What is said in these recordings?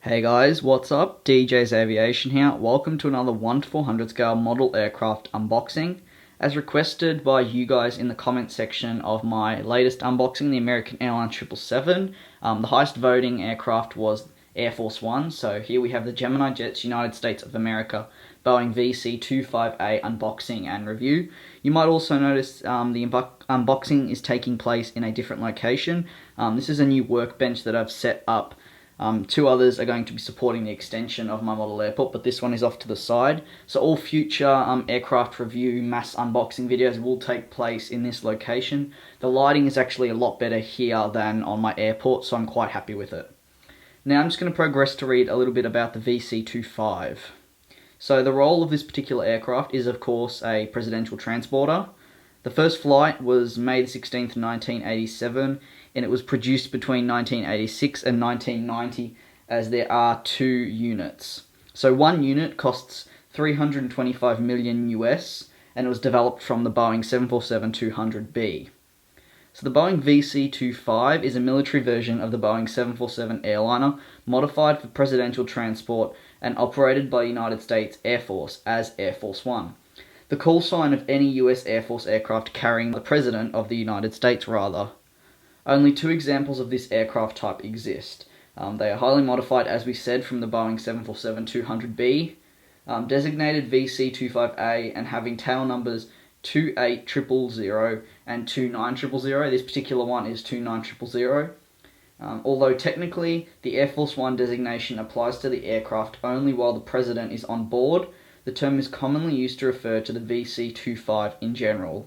Hey guys, what's up? DJ's Aviation here. Welcome to another 1/400 scale model aircraft unboxing. As requested by you guys in the comment section of my latest unboxing, the American Airlines 777, the highest voting aircraft was Air Force One. So here we have the Gemini Jets United States of America Boeing VC-25A unboxing and review. You might also notice the unboxing is taking place in a different location. This is a new workbench that I've set up. Two others are going to be supporting the extension of my model airport, but this one is off to the side. So all future aircraft review mass unboxing videos will take place in this location. The lighting is actually a lot better here than on my airport, so I'm quite happy with it. Now I'm just going to progress to read a little bit about the VC-25. So the role of this particular aircraft is of course a presidential transporter. The first flight was May 16th, 1987, and it was produced between 1986 and 1990 as there are two units. So one unit costs $325 million US, and it was developed from the Boeing 747-200B. So the Boeing VC-25 is a military version of the Boeing 747 airliner, modified for presidential transport and operated by United States Air Force as Air Force One. The call sign of any US Air Force aircraft carrying the President of the United States, rather. Only two examples of this aircraft type exist. They are highly modified, as we said, from the Boeing 747-200B, designated VC-25A, and having tail numbers 28000 and 29000. This particular one is 29000. Although technically the Air Force One designation applies to the aircraft only while the President is on board, the term is commonly used to refer to the VC-25 in general.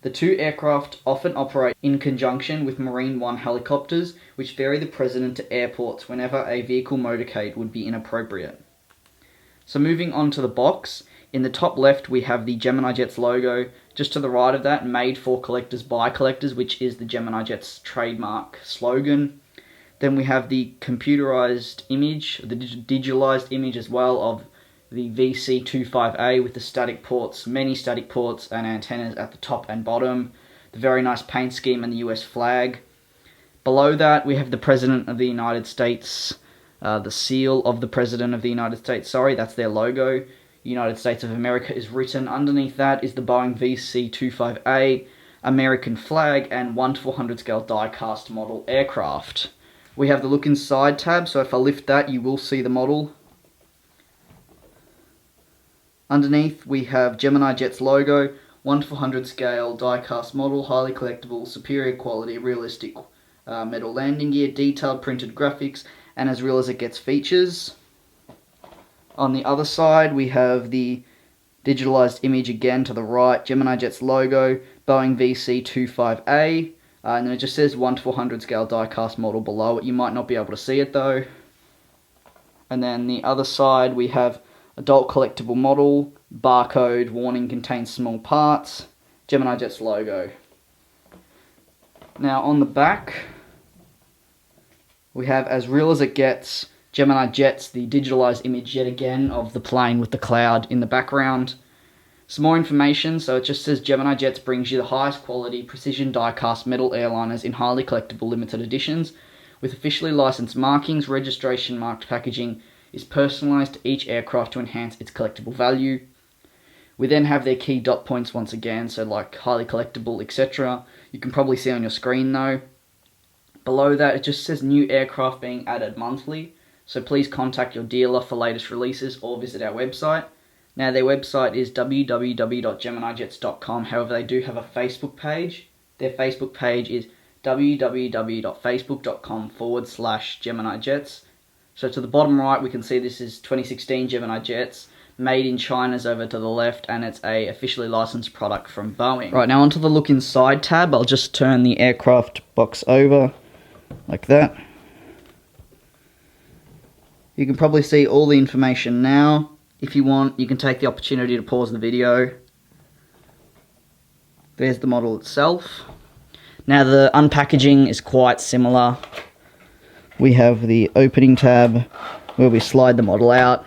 The two aircraft often operate in conjunction with Marine One helicopters, which ferry the President to airports whenever a vehicle motorcade would be inappropriate. So moving on to the box, in the top left we have the Gemini Jets logo. Just to the right of that, made for collectors by collectors, which is the Gemini Jets trademark slogan. Then we have the computerized image, the digitalized image as well of the VC-25A with the static ports, many static ports and antennas at the top and bottom, the very nice paint scheme and the US flag. Below that we have the President of the United States, the seal of the President of the United States, that's their logo. United States of America is written. Underneath that is the Boeing VC-25A, American flag, and 1/400 scale die-cast model aircraft. We have the look inside tab, so if I lift that you will see the model. Underneath we have Gemini Jets logo, 1/400 scale die-cast model, highly collectible, superior quality, realistic metal landing gear, detailed printed graphics, and as real as it gets features. On the other side we have the digitalized image again to the right, Gemini Jets logo, Boeing VC-25A, and then it just says 1/400 scale die-cast model below it. You might not be able to see it though. And then the other side we have adult collectible model, barcode, warning contains small parts, Gemini Jets logo. Now on the back, we have as real as it gets, Gemini Jets, the digitalized image yet again of the plane with the cloud in the background. Some more information, so it just says Gemini Jets brings you the highest quality precision die-cast metal airliners in highly collectible limited editions, with officially licensed markings. Registration marked packaging is personalized to each aircraft to enhance its collectible value. We then have their key dot points once again, so like highly collectible, etc. You can probably see on your screen though. Below that it just says new aircraft being added monthly, so please contact your dealer for latest releases or visit our website. Now their website is www.geminijets.com, however they do have a Facebook page. Their Facebook page is www.facebook.com/GeminiJets. So to the bottom right we can see this is 2016 Gemini Jets, made in China's over to the left, and it's a officially licensed product from Boeing. Right, now onto the look inside tab. I'll just turn the aircraft box over like that. You can probably see all the information now. If you want, you can take the opportunity to pause the video. There's the model itself. Now the unpackaging is quite similar. We have the opening tab where we slide the model out.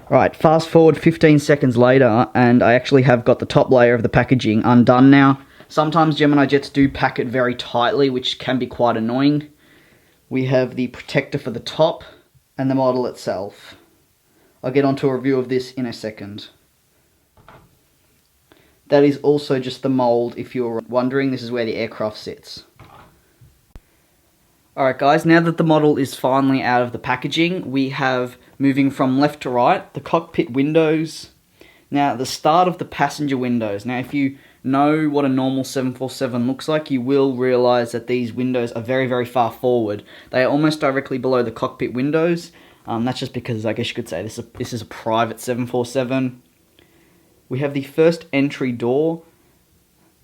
Right, fast forward 15 seconds later and I actually have got the top layer of the packaging undone now. Sometimes Gemini Jets do pack it very tightly, which can be quite annoying. We have the protector for the top and the model itself. I'll get onto a review of this in a second. That is also just the mould, if you're wondering. This is where the aircraft sits. Alright guys, now that the model is finally out of the packaging, we have, moving from left to right, the cockpit windows. Now, the start of the passenger windows. Now, if you know what a normal 747 looks like, you will realise that these windows are very, very far forward. They are almost directly below the cockpit windows. That's just because, I guess you could say, this is a private 747. We have the first entry door,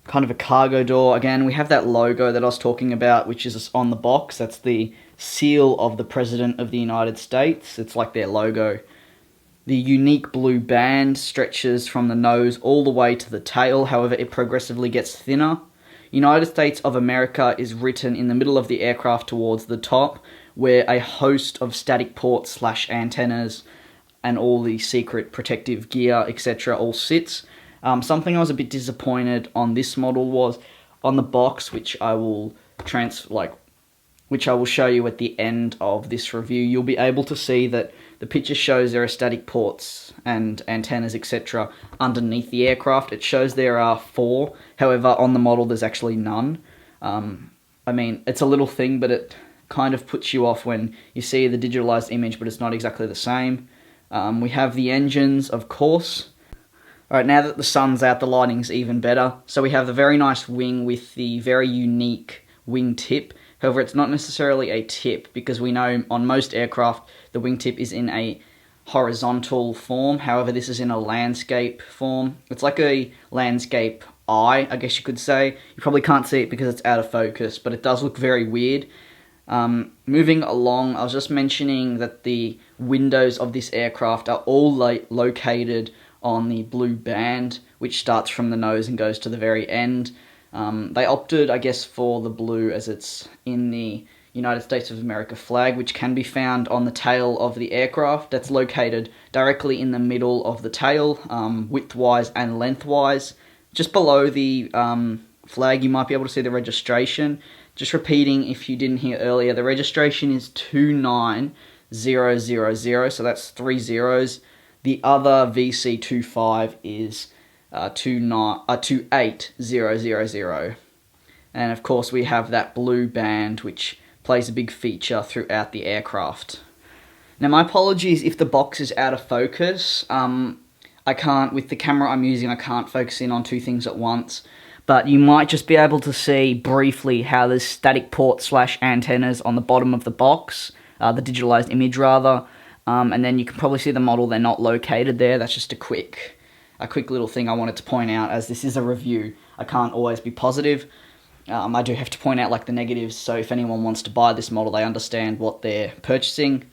kind of a cargo door. Again, we have that logo that I was talking about, which is on the box. That's the seal of the President of the United States. It's like their logo. The unique blue band stretches from the nose all the way to the tail. However, it progressively gets thinner. United States of America is written in the middle of the aircraft towards the top, where a host of static ports / antennas and all the secret protective gear, etc. all sits. Something I was a bit disappointed on this model was on the box, which I will show you at the end of this review. You'll be able to see that the picture shows there are static ports and antennas, etc. underneath the aircraft. It shows there are 4. However, on the model, there's actually none. I mean, it's a little thing, but it kind of puts you off when you see the digitalized image, but it's not exactly the same. We have the engines, of course. Alright, now that the sun's out, the lighting's even better. So we have the very nice wing with the very unique wing tip. However, it's not necessarily a tip, because we know on most aircraft the wingtip is in a horizontal form. However, this is in a landscape form. It's like a landscape eye, I guess you could say. You probably can't see it because it's out of focus, but it does look very weird. Moving along, I was just mentioning that the windows of this aircraft are all located on the blue band, which starts from the nose and goes to the very end. They opted, I guess, for the blue as it's in the United States of America flag, which can be found on the tail of the aircraft. That's located directly in the middle of the tail, widthwise and lengthwise. Just below the flag, you might be able to see the registration. Just repeating, if you didn't hear earlier, the registration is 29000, so that's 3 zeros. The other VC25 is 28000. And of course we have that blue band, which plays a big feature throughout the aircraft. Now, my apologies if the box is out of focus. I can't, with the camera I'm using, I can't focus in on 2 things at once. But you might just be able to see briefly how there's static ports / antennas on the bottom of the box, the digitalized image rather. And then you can probably see the model, they're not located there. That's just a quick little thing I wanted to point out, as this is a review. I can't always be positive. I do have to point out the negatives, so if anyone wants to buy this model, they understand what they're purchasing.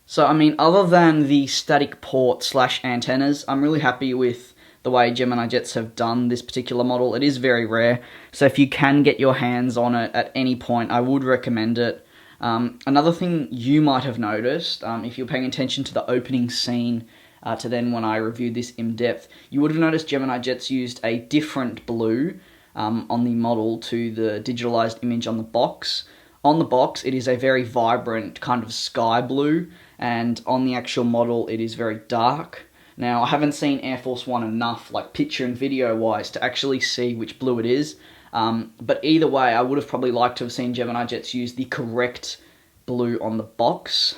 So, I mean, other than the static port / antennas, I'm really happy with the way Gemini Jets have done this particular model. It is very rare, so if you can get your hands on it at any point, I would recommend it. Another thing you might have noticed, if you're paying attention to the opening scene, to then when I reviewed this in depth, you would have noticed Gemini Jets used a different blue on the model to the digitalized image on the box. On the box, it is a very vibrant kind of sky blue, and on the actual model, it is very dark. Now, I haven't seen Air Force One enough, picture and video-wise, to actually see which blue it is. But either way, I would have probably liked to have seen Gemini Jets use the correct blue on the box,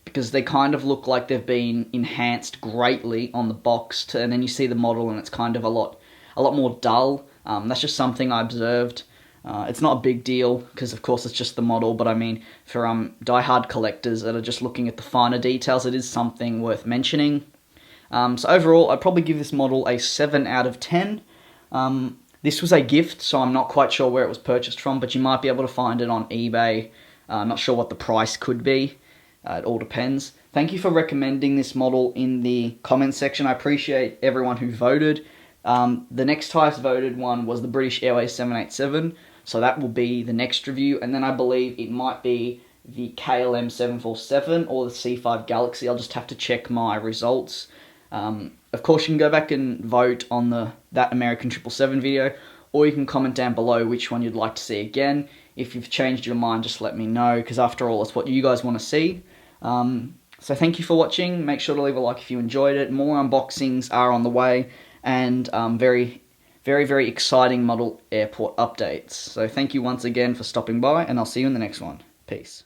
because they kind of look like they've been enhanced greatly on the box, and then you see the model and it's kind of a lot more dull. That's just something I observed. It's not a big deal, because of course it's just the model, but I mean, for die-hard collectors that are just looking at the finer details, it is something worth mentioning. So overall, I'd probably give this model a 7 out of 10. This was a gift, so I'm not quite sure where it was purchased from, but you might be able to find it on eBay. I'm not sure what the price could be. It all depends. Thank you for recommending this model in the comments section. I appreciate everyone who voted. The next highest voted one was the British Airways 787, so that will be the next review, and then I believe it might be the KLM 747 or the C5 Galaxy. I'll just have to check my results. Of course, you can go back and vote on that American 777 video, or you can comment down below which one you'd like to see again. If you've changed your mind, just let me know, because after all, it's what you guys want to see. So thank you for watching. Make sure to leave a like if you enjoyed it. More unboxings are on the way, and very, very exciting model airport updates. So thank you once again for stopping by, and I'll see you in the next one. Peace.